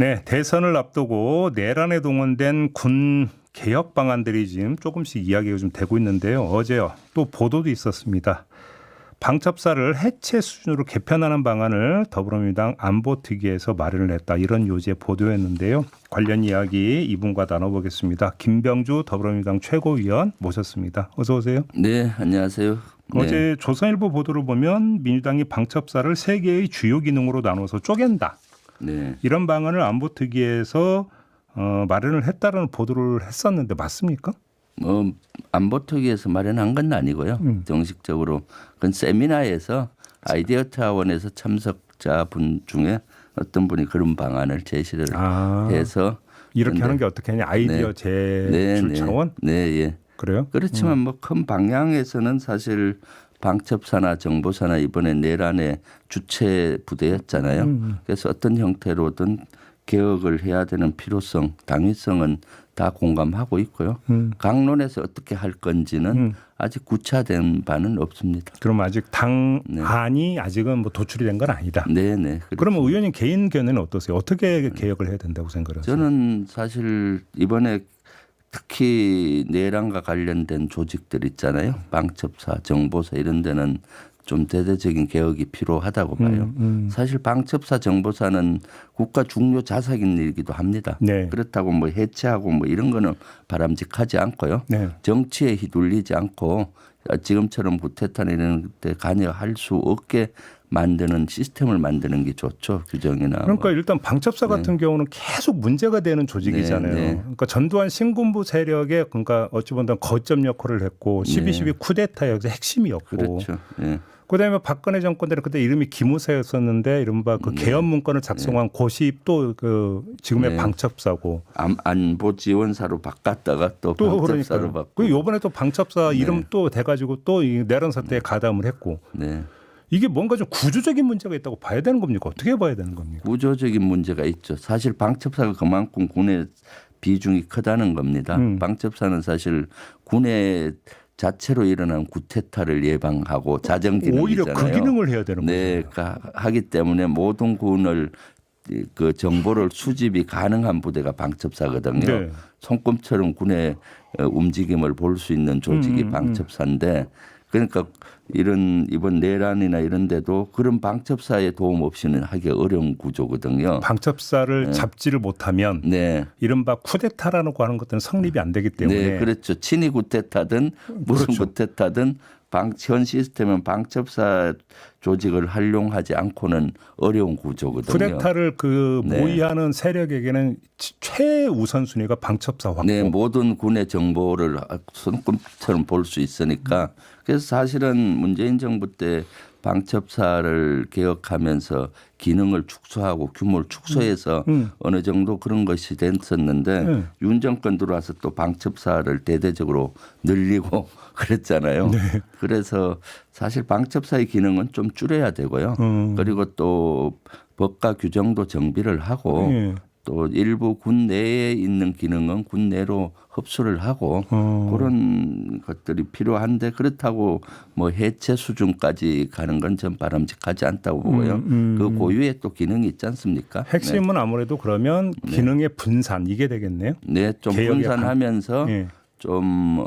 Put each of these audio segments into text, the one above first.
네, 대선을 앞두고 내란에 동원된 군 개혁 방안들이 지금 조금씩 이야기가 좀 되고 있는데요. 어제 또 보도도 있었습니다. 방첩사를 해체 수준으로 개편하는 방안을 더불어민주당 안보특위에서 마련을 했다. 이런 요지의 보도였는데요. 관련 이야기 이분과 나눠보겠습니다. 김병주 더불어민주당 최고위원 모셨습니다. 어서 오세요. 네, 안녕하세요. 어제 네. 조선일보 보도를 보면 민주당이 방첩사를 세 개의 주요 기능으로 나눠서 쪼갠다. 네. 이런 방안을 안보특위에서 마련을 했다라는 보도를 했었는데 맞습니까? 뭐 안보특위에서 마련한 건 아니고요. 정식적으로 그건 세미나에서 아이디어 차원에서 참석자분 중에 어떤 분이 그런 방안을 제시를 해서 이렇게 하는 게 어떻게 하냐 아이디어 제출 차원? 네, 예. 그래요? 그렇지만 뭐 큰 방향에서는 사실 방첩사나 정보사나 이번에 내란의 주체 부대였잖아요. 그래서 어떤 형태로든 개혁을 해야 되는 필요성, 당위성은 다 공감하고 있고요. 강론에서 어떻게 할 건지는 아직 구체화된 바는 없습니다. 그럼 아직 당안이 아직은 뭐 도출이 된 건 아니다. 네네. 그러면 의원님 개인 견해는 어떠세요? 어떻게 개혁을 해야 된다고 생각하세요? 저는 사실 이번에 특히 내란과 관련된 조직들 있잖아요. 방첩사, 정보사 이런 데는 좀 대대적인 개혁이 필요하다고 봐요. 사실 방첩사, 정보사는 국가 중요 자산인 일이기도 합니다. 네. 그렇다고 뭐 해체하고 뭐 이런 거는 바람직하지 않고요. 네. 정치에 휘둘리지 않고 지금처럼 구태타나 이런 데 관여할 수 없게 만드는 시스템을 만드는 게 좋죠. 규정이나. 그러니까 일단 방첩사 같은 경우는 계속 문제가 되는 조직이잖아요. 네. 그러니까 전두환 신군부 세력의 그러니까 어찌 보면 거점 역할을 했고 12.12 쿠데타의 핵심이었고. 그렇죠. 네. 그다음에 박근혜 정권 때는 그때 이름이 기무사였었는데 이른바 그 개헌 문건을 작성한 곳이 또 그 지금의 방첩사고 안보 지원사로 바꿨다가 또 방첩사로 바꾸고. 그 요번에 또 방첩사 이름 또 돼가지고 또 이 내란 사태에 가담을 했고. 네. 이게 뭔가 좀 구조적인 문제가 있다고 봐야 되는 겁니까? 어떻게 봐야 되는 겁니까? 구조적인 문제가 있죠. 사실 방첩사가 그만큼 군의 비중이 크다는 겁니다. 방첩사는 사실 군의 자체로 일어난 구태타를 예방하고 자정 기능이잖아요. 오히려 그 기능을 해야 되는 거죠. 네, 하기 때문에 모든 군을 그 정보를 수집이 가능한 부대가 방첩사거든요. 네. 손금처럼 군의 움직임을 볼 수 있는 조직이 방첩사인데 그러니까 이번 내란이나 이런 데도 그런 방첩사의 도움 없이는 하기 어려운 구조거든요. 방첩사를 잡지를 못하면 이른바 쿠데타라는 거 하는 것들은 성립이 안 되기 때문에. 네, 그렇죠. 친위 구태타든 무슨 그렇죠. 구태타든 현 시스템은 방첩사 조직을 활용하지 않고는 어려운 구조거든요. 쿠데타를 모의하는 세력에게는 최우선 순위가 방첩사 확보. 네, 모든 군의 정보를 손금처럼 볼 수 있으니까 그래서 사실은 문재인 정부 때 방첩사를 개혁하면서 기능을 축소하고 규모를 축소해서 어느 정도 그런 것이 됐었는데 윤 정권 들어와서 또 방첩사를 대대적으로 늘리고 그랬잖아요. 네. 그래서 사실 방첩사의 기능은 좀 줄여야 되고요. 그리고 또 법과 규정도 정비를 하고 또 일부 군 내에 있는 기능은 군 내로 흡수를 하고 그런 것들이 필요한데 그렇다고 뭐 해체 수준까지 가는 건 전 바람직하지 않다고 보고요. 그 고유의 또 기능이 있지 않습니까? 핵심은 아무래도 그러면 기능의 분산 이게 되겠네요. 네, 좀 분산하면서 좀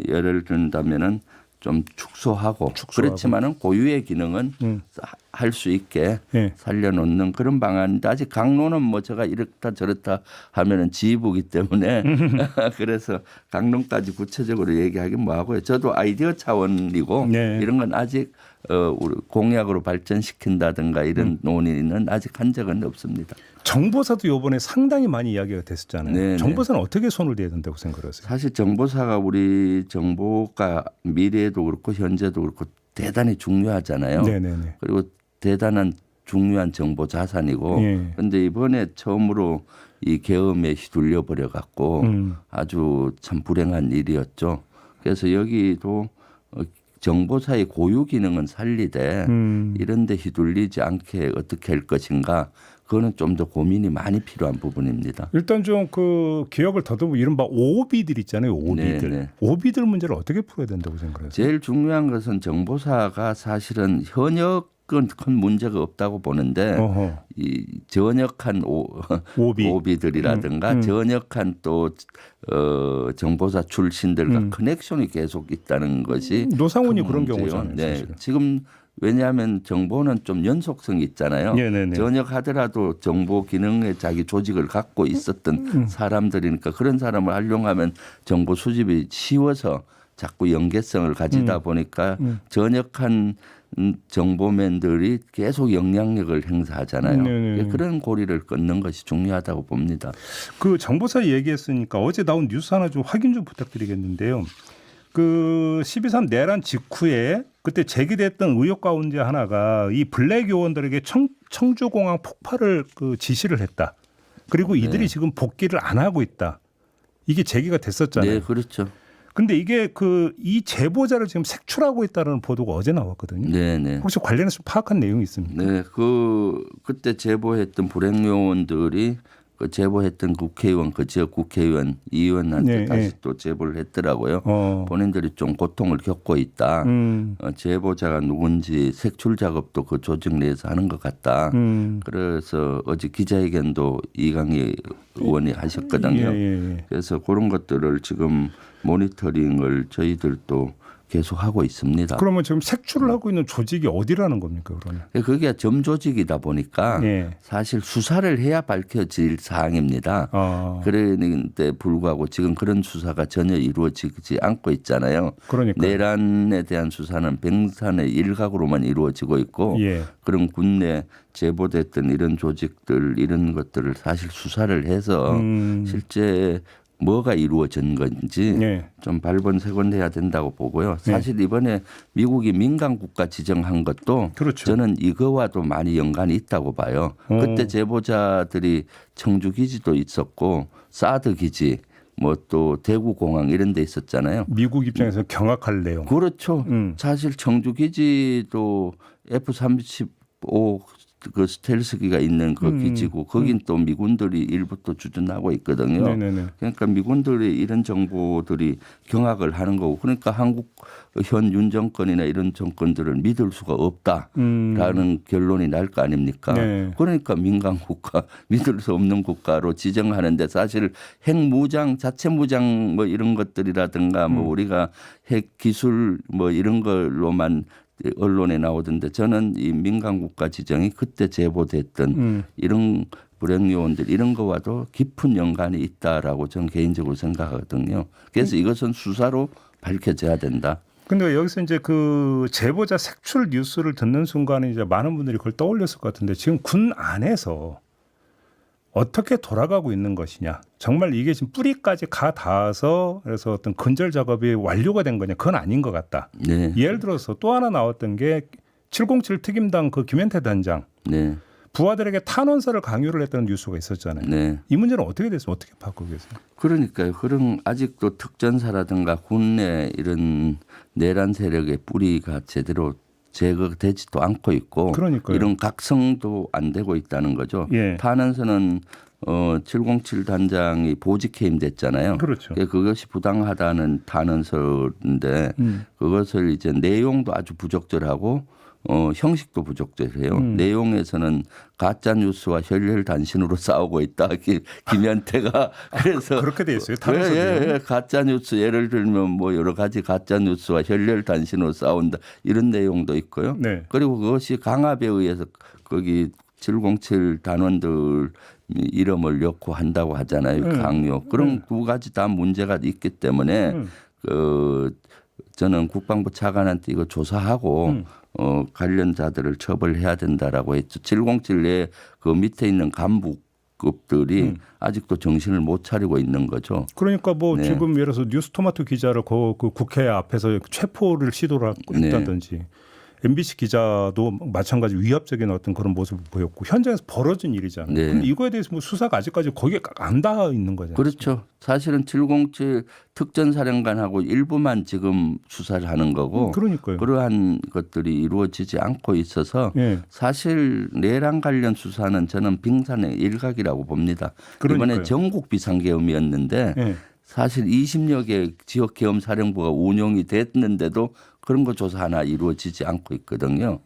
예를 든다면은 좀 축소하고. 그렇지만은 고유의 기능은 할 수 있게 살려놓는 그런 방안인데 아직 강론은 뭐 제가 이렇다 저렇다 하면은 지휘부기 때문에 그래서 강론까지 구체적으로 얘기하긴 뭐하고요. 저도 아이디어 차원이고 이런 건 아직 우리 공약으로 발전시킨다든가 이런 논의는 아직 한 적은 없습니다. 정보사도 이번에 상당히 많이 이야기가 됐었잖아요. 네네. 정보사는 어떻게 손을 대야 된다고 생각하세요? 사실 정보사가 우리 정보가 미래에도 그렇고 현재도 그렇고 대단히 중요하잖아요. 네네네. 그리고 대단한 중요한 정보 자산이고 그런데 이번에 처음으로 이 계엄에 휘둘려 버려 갖고 아주 참 불행한 일이었죠. 그래서 여기도 정보사의 고유 기능은 살리되 이런 데 휘둘리지 않게 어떻게 할 것인가 그거는 좀 더 고민이 많이 필요한 부분입니다. 일단 좀 그 기억을 더듬어 이른바 오비들 있잖아요. 오비들. 네네. 오비들 문제를 어떻게 풀어야 된다고 생각하세요? 제일 중요한 것은 정보사가 사실은 현역 큰 문제가 없다고 보는데 이 전역한 오비들이라든가 전역한 또 정보사 출신들과 커넥션이 계속 있다는 것이 노상훈이 큰 그런 문제예요. 경우잖아요. 네. 지금 왜냐하면 정보는 좀 연속성이 있잖아요. 네네네. 전역하더라도 정보 기능에 자기 조직을 갖고 있었던 사람들이니까 그런 사람을 활용하면 정보 수집이 쉬워서 자꾸 연계성을 가지다 보니까 전역한 정보맨들이 계속 영향력을 행사하잖아요. 네네. 그런 고리를 끊는 것이 중요하다고 봅니다. 그 정보사 얘기했으니까 어제 나온 뉴스 하나 좀 확인 좀 부탁드리겠는데요. 그 12.3 내란 직후에 그때 제기됐던 의혹 가운데 하나가 이 블랙 요원들에게 청주공항 폭발을 그 지시를 했다. 그리고 이들이 지금 복귀를 안 하고 있다. 이게 제기가 됐었잖아요. 네, 그렇죠. 근데 이게 그 이 제보자를 지금 색출하고 있다는 보도가 어제 나왔거든요. 네네. 혹시 관련해서 파악한 내용이 있습니까? 네, 그때 제보했던 불행 요원들이 그 제보했던 국회의원, 그 지역 국회의원, 의원한테 다시 또 제보를 했더라고요. 본인들이 좀 고통을 겪고 있다. 제보자가 누군지 색출 작업도 그 조직 내에서 하는 것 같다. 그래서 어제 기자회견도 이강희 의원이 하셨거든요. 그래서 그런 것들을 지금 모니터링을 저희들도 계속 하고 있습니다. 그러면 지금 색출을 하고 있는 조직이 어디라는 겁니까, 그러면? 그게 점조직이다 보니까 사실 수사를 해야 밝혀질 사항입니다. 그런데 불구하고 지금 그런 수사가 전혀 이루어지지 않고 있잖아요. 그러니까요. 내란에 대한 수사는 병산의 일각으로만 이루어지고 있고 그런 군내 제보됐던 이런 조직들 이런 것들을 사실 수사를 해서 실제 뭐가 이루어진 건지 좀 발본색원해야 된다고 보고요. 사실 이번에 미국이 민간 국가 지정한 것도 저는 이거와도 많이 연관이 있다고 봐요. 그때 제보자들이 청주 기지도 있었고 사드 기지 뭐 또 대구 공항 이런 데 있었잖아요. 미국 입장에서 경악할 내용. 그렇죠. 사실 청주 기지도 F-35 그 스텔스기가 있는 그 기지고 거긴 또 미군들이 일부 또 주둔하고 있거든요. 그러니까 미군들이 이런 정보들이 경악을 하는 거고 그러니까 한국 현 윤 정권이나 이런 정권들을 믿을 수가 없다라는 결론이 날 거 아닙니까? 그러니까 민간 국가 믿을 수 없는 국가로 지정하는데 사실 핵무장 자체무장 뭐 이런 것들이라든가 뭐 우리가 핵 기술 뭐 이런 걸로만 언론에 나오던데 저는 이 민간 국가 지정이 그때 제보됐던 이런 불행 요원들 이런 거와도 깊은 연관이 있다라고 저는 개인적으로 생각하거든요. 그래서 이것은 수사로 밝혀져야 된다. 근데 여기서 이제 그 제보자 색출 뉴스를 듣는 순간에 이제 많은 분들이 그걸 떠올렸을 것 같은데 지금 군 안에서 어떻게 돌아가고 있는 것이냐. 정말 이게 지금 뿌리까지 가 닿아서 그래서 어떤 근절 작업이 완료가 된 거냐. 그건 아닌 것 같다. 예를 들어서 또 하나 나왔던 게 707 특임당 그 김현태 단장. 부하들에게 탄원서를 강요를 했다는 뉴스가 있었잖아요. 이 문제는 어떻게 됐어요? 어떻게 바꾸고 계세요? 그러니까요. 그런 아직도 특전사라든가 군내 이런 내란 세력의 뿌리가 제대로 제거되지도 않고 있고 이런 각성도 안 되고 있다는 거죠. 탄원서는 707 단장이 보직 해임됐잖아요. 그것이 부당하다는 탄원서인데 그것을 이제 내용도 아주 부적절하고 형식도 부적절해요. 내용에서는 가짜 뉴스와 혈혈 단신으로 싸우고 있다. 김현태가 그래서 그렇게 돼 있어요. 가짜 뉴스 예를 들면 뭐 여러 가지 가짜 뉴스와 혈혈 단신으로 싸운다 이런 내용도 있고요. 그리고 그것이 강압에 의해서 거기 707 단원들 이름을 넣고 한다고 하잖아요. 강요. 그런 두 가지 다 문제가 있기 때문에 저는 국방부 차관한테 이거 조사하고 관련자들을 처벌해야 된다라고 했죠. 707 내에 그 밑에 있는 간부급들이 아직도 정신을 못 차리고 있는 거죠. 그러니까 뭐 지금 예를 들어서 뉴스토마토 기자를 그 국회 앞에서 체포를 시도를 했다든지 MBC 기자도 마찬가지 위협적인 어떤 그런 모습을 보였고 현장에서 벌어진 일이잖아요. 근데 이거에 대해서 뭐 수사가 아직까지 거기에 안 닿아 있는 거잖아요. 그렇죠. 사실은 707 특전사령관하고 일부만 지금 수사를 하는 거고 그러한 것들이 이루어지지 않고 있어서 사실 내란 관련 수사는 저는 빙산의 일각이라고 봅니다. 이번에 전국 비상계엄이었는데 사실 20여 개 지역계엄사령부가 운영이 됐는데도 그런 거 조사 하나 이루어지지 않고 있거든요.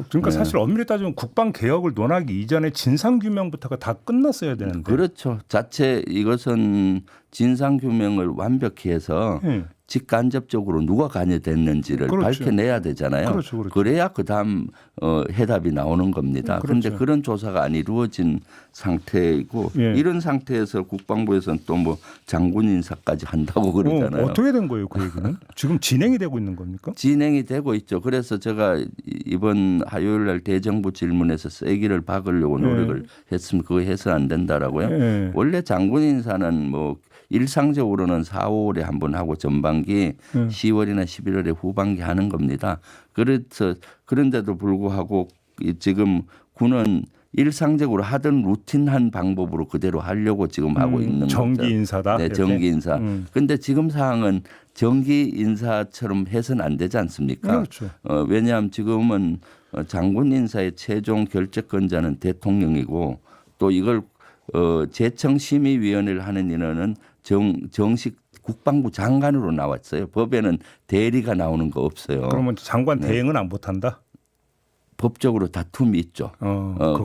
그러니까 사실 엄밀히 따지면 국방 개혁을 논하기 이전에 진상 규명부터가 다 끝났어야 되는데. 그렇죠. 자체 이것은 진상 규명을 완벽히 해서 직간접적으로 누가 관여됐는지를 밝혀내야 되잖아요. 그렇죠. 그래야 그다음 해답이 나오는 겁니다. 그런데 그런 조사가 안 이루어진 상태이고 이런 상태에서 국방부에서는 또 뭐 장군 인사까지 한다고 그러잖아요. 어떻게 된 거예요, 그 얘기는? 지금 진행이 되고 있는 겁니까? 진행이 되고 있죠. 그래서 제가 이번 화요일 날 대정부 질문에서 세기를 박으려고 노력을 했으면 그거 해서 안 된다라고요. 원래 장군 인사는 뭐 일상적으로는 4, 5월에 한 번 하고 전반기 10월이나 11월에 후반기 하는 겁니다. 그래서 그런데도 불구하고 지금 군은 일상적으로 하던 루틴한 방법으로 그대로 하려고 지금 하고 있는 거죠. 정기 인사다. 네, 정기 인사. 그런데 지금 상황은 정기 인사처럼 해서는 안 되지 않습니까? 그렇죠. 왜냐하면 지금은 장군 인사의 최종 결재권자는 대통령이고 또 이걸 재청심의위원회를 하는 인원은 정식 국방부 장관으로 나왔어요. 법에는 대리가 나오는 거 없어요. 그러면 장관 대행은 안 못한다? 법적으로 다툼이 있죠.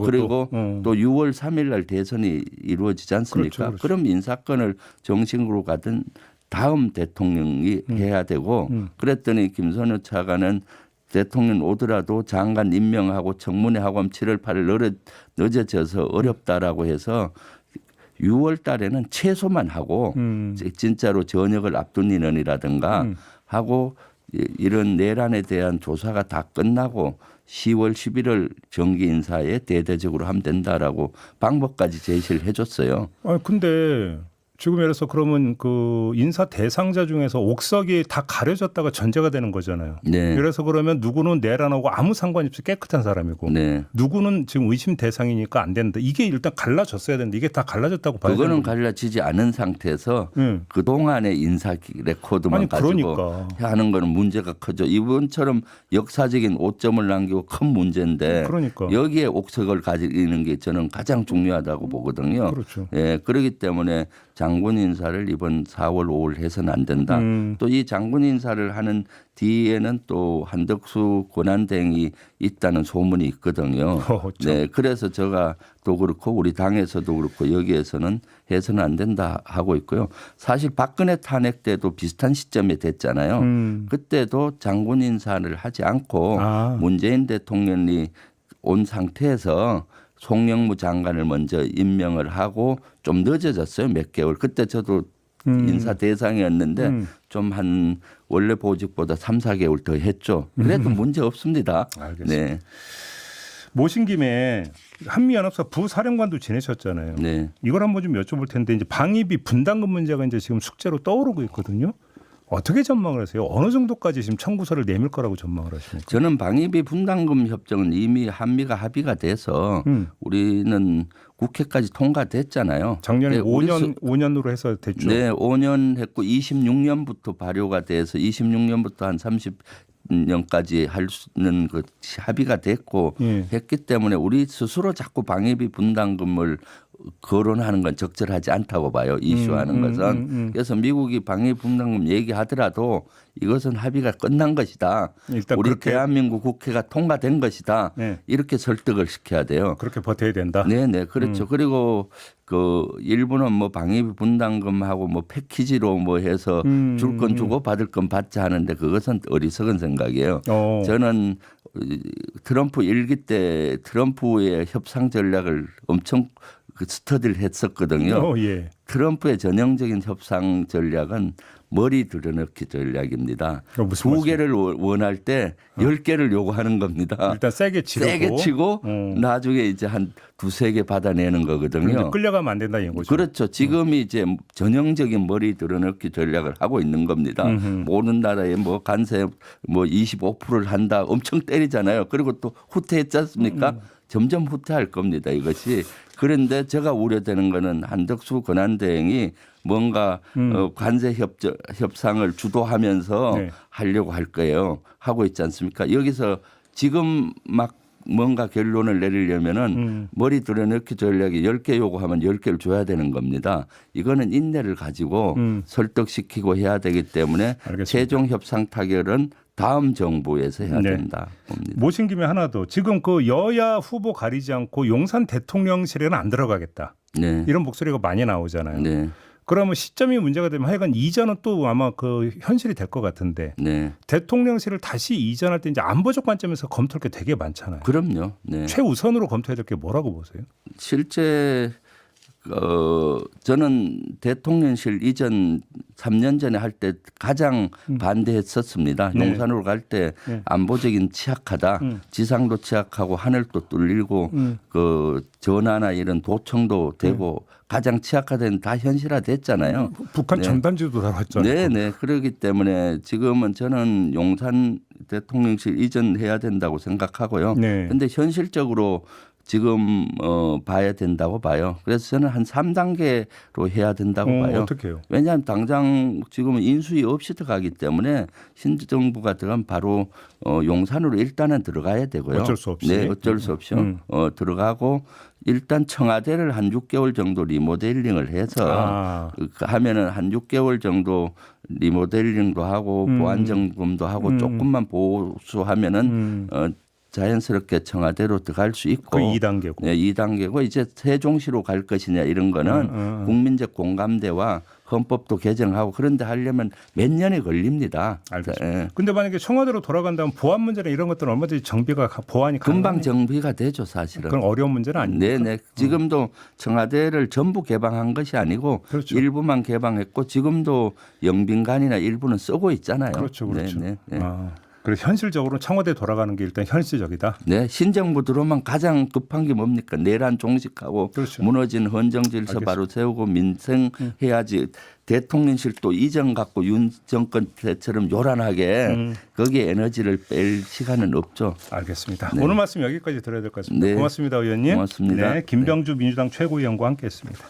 그리고 또 6월 3일 날 대선이 이루어지지 않습니까? 그렇죠. 그럼 인사권을 정식으로 가든 다음 대통령이 해야 되고 그랬더니 김선호 차관은 대통령 오더라도 장관 임명하고 청문회 하고 하면 7월 8일 늦어져서 어렵다라고 해서 6월 달에는 최소만 하고 진짜로 전역을 앞둔 인원이라든가 하고 이런 내란에 대한 조사가 다 끝나고 10월 11월 정기 인사에 대대적으로 하면 된다라고 방법까지 제시를 해줬어요. 근데 지금 예를 들어서 그러면 그 인사 대상자 중에서 옥석이 다 가려졌다가 전제가 되는 거잖아요. 네. 그래서 그러면 누구는 내란하고 아무 상관이 없이 깨끗한 사람이고 누구는 지금 의심 대상이니까 안 된다. 이게 일단 갈라졌어야 되는데 이게 다 갈라졌다고 봐야 되는 그거는 갈라지지 않은 상태에서 그동안의 인사 레코드만 가지고 하는 거는 문제가 크죠. 이번처럼 역사적인 오점을 남기고 큰 문제인데 여기에 옥석을 가지는 게 저는 가장 중요하다고 보거든요. 그렇죠. 그렇기 때문에 장군 인사를 이번 4월 5월 해서는 안 된다. 또 이 장군 인사를 하는 뒤에는 또 한덕수 권한대행이 있다는 소문이 있거든요. 네, 그래서 제가 또 그렇고 우리 당에서도 그렇고 여기에서는 해서는 안 된다 하고 있고요. 사실 박근혜 탄핵 때도 비슷한 시점에 됐잖아요. 그때도 장군 인사를 하지 않고 문재인 대통령이 온 상태에서 송영무 장관을 먼저 임명을 하고 좀 늦어졌어요. 몇 개월. 그때 저도 인사 대상이었는데 좀 한 원래 보직보다 3, 4개월 더 했죠. 그래도 문제 없습니다. 알겠습니다. 네. 모신 김에 한미연합사 부사령관도 지내셨잖아요. 네. 이걸 한번 좀 여쭤볼 텐데 이제 방위비 분담금 문제가 이제 지금 숙제로 떠오르고 있거든요. 어떻게 전망을 하세요? 어느 정도까지 지금 청구서를 내밀 거라고 전망을 하십니까? 저는 방위비 분담금 협정은 이미 한미가 합의가 돼서 우리는 국회까지 통과됐잖아요. 작년에 5년으로 해서 됐죠. 네, 5년 했고 26년부터 발효가 돼서 26년부터 한 30년까지 할 수 있는 그 합의가 됐고 했기 때문에 우리 스스로 자꾸 방위비 분담금을 거론하는 건 적절하지 않다고 봐요. 이슈하는 것은. 그래서 미국이 방위비 분담금 얘기하더라도 이것은 합의가 끝난 것이다. 우리 대한민국 국회가 통과된 것이다. 이렇게 설득을 시켜야 돼요. 그렇게 버텨야 된다. 네네 그렇죠. 그리고 그 일본은 뭐 방위비 분담금하고 뭐 패키지로 뭐 해서 줄 건 주고 받을 건 받자 하는데 그것은 어리석은 생각이에요. 저는 트럼프 일기 때 트럼프의 협상 전략을 엄청 스터디를 했었거든요. 트럼프의 전형적인 협상 전략은 머리 들여넣기 전략입니다. 2개를 원할 때 10개를 요구하는 겁니다. 일단 세게 치고 나중에 이제 한 2-3개 받아내는 거거든요. 끌려가면 안 된다 이런 거죠. 그렇죠. 지금이 이제 전형적인 머리 들여넣기 전략을 하고 있는 겁니다. 모든 나라에 뭐 관세 뭐 25%를 한다 엄청 때리잖아요. 그리고 또 후퇴했지 않습니까? 점점 후퇴할 겁니다. 이것이. 그런데 제가 우려되는 거는 한덕수 권한대행이 뭔가 관세 협상을 주도하면서 하려고 할 거예요. 하고 있지 않습니까? 여기서 지금 막 뭔가 결론을 내리려면은 머리 들여넣기 전략이 10개 요구하면 10개를 줘야 되는 겁니다. 이거는 인내를 가지고 설득시키고 해야 되기 때문에 알겠습니다. 최종 협상 타결은 다음 정부에서 해야 네. 된다 봅니다. 모신 김에 하나 더. 지금 그 여야 후보 가리지 않고 용산 대통령실에는 안 들어가겠다. 네. 이런 목소리가 많이 나오잖아요. 네. 그러면 시점이 문제가 되면 하여간 이전은 또 아마 그 현실이 될 것 같은데 네. 대통령실을 다시 이전할 때 이제 안보적 관점에서 검토할 게 되게 많잖아요. 그럼요. 네. 최우선으로 검토해야 될 게 뭐라고 보세요? 실제 저는 대통령실 이전 3년 전에 할 때 가장 반대했었습니다. 네. 용산으로 갈 때 네. 안보적인 취약하다. 지상도 취약하고 하늘도 뚫리고 그 전화나 이런 도청도 되고 가장 취약하다는 다 현실화됐잖아요. 북한 네. 전단지도 나왔잖아요. 네네. 그렇기 때문에 지금은 저는 용산 대통령실 이전해야 된다고 생각하고요. 네. 근데 현실적으로 지금 봐야 된다고 봐요. 그래서 저는 한 3단계로 해야 된다고 봐요. 어떻게 해요? 왜냐하면 당장 지금은 인수위 없이 들어가기 때문에 신정부가 들어가면 바로 용산으로 일단은 들어가야 되고요. 어쩔 수 없이. 네, 어쩔 수 없이요. 들어가고 일단 청와대를 한 6개월 정도 리모델링을 해서 하면은 한 6개월 정도 리모델링도 하고 보안 점검도 하고 조금만 보수하면은 자연스럽게 청와대로 들어갈 수 있고. 그 2단계고. 네, 2단계고 이제 세종시로 갈 것이냐 이런 거는 국민적 공감대와 헌법도 개정하고 그런데 하려면 몇 년이 걸립니다. 알겠습니다. 네. 근데 만약에 청와대로 돌아간다면 보안 문제나 이런 것들은 얼마든지 정비가 보안이 금방 가능하니? 정비가 되죠, 사실은. 그건 어려운 문제는 아닙니까? 네네. 지금도 청와대를 전부 개방한 것이 아니고 그렇죠. 일부만 개방했고 지금도 영빈관이나 일부는 쓰고 있잖아요. 그렇죠, 그렇죠. 네네. 네. 그래서 현실적으로 청와대 돌아가는 게 일단 현실적이다. 네, 신정부 들어오면 가장 급한 게 뭡니까? 내란 종식하고 그렇죠. 무너진 헌정질서 알겠습니다. 바로 세우고 민생 해야지. 대통령실 또 이전 갖고 윤 정권 때처럼 요란하게 거기에 에너지를 뺄 시간은 없죠. 알겠습니다. 네. 오늘 말씀 여기까지 들어야 될 것 같습니다. 네. 고맙습니다, 의원님. 고맙습니다. 네, 김병주 민주당 최고위원과 함께했습니다.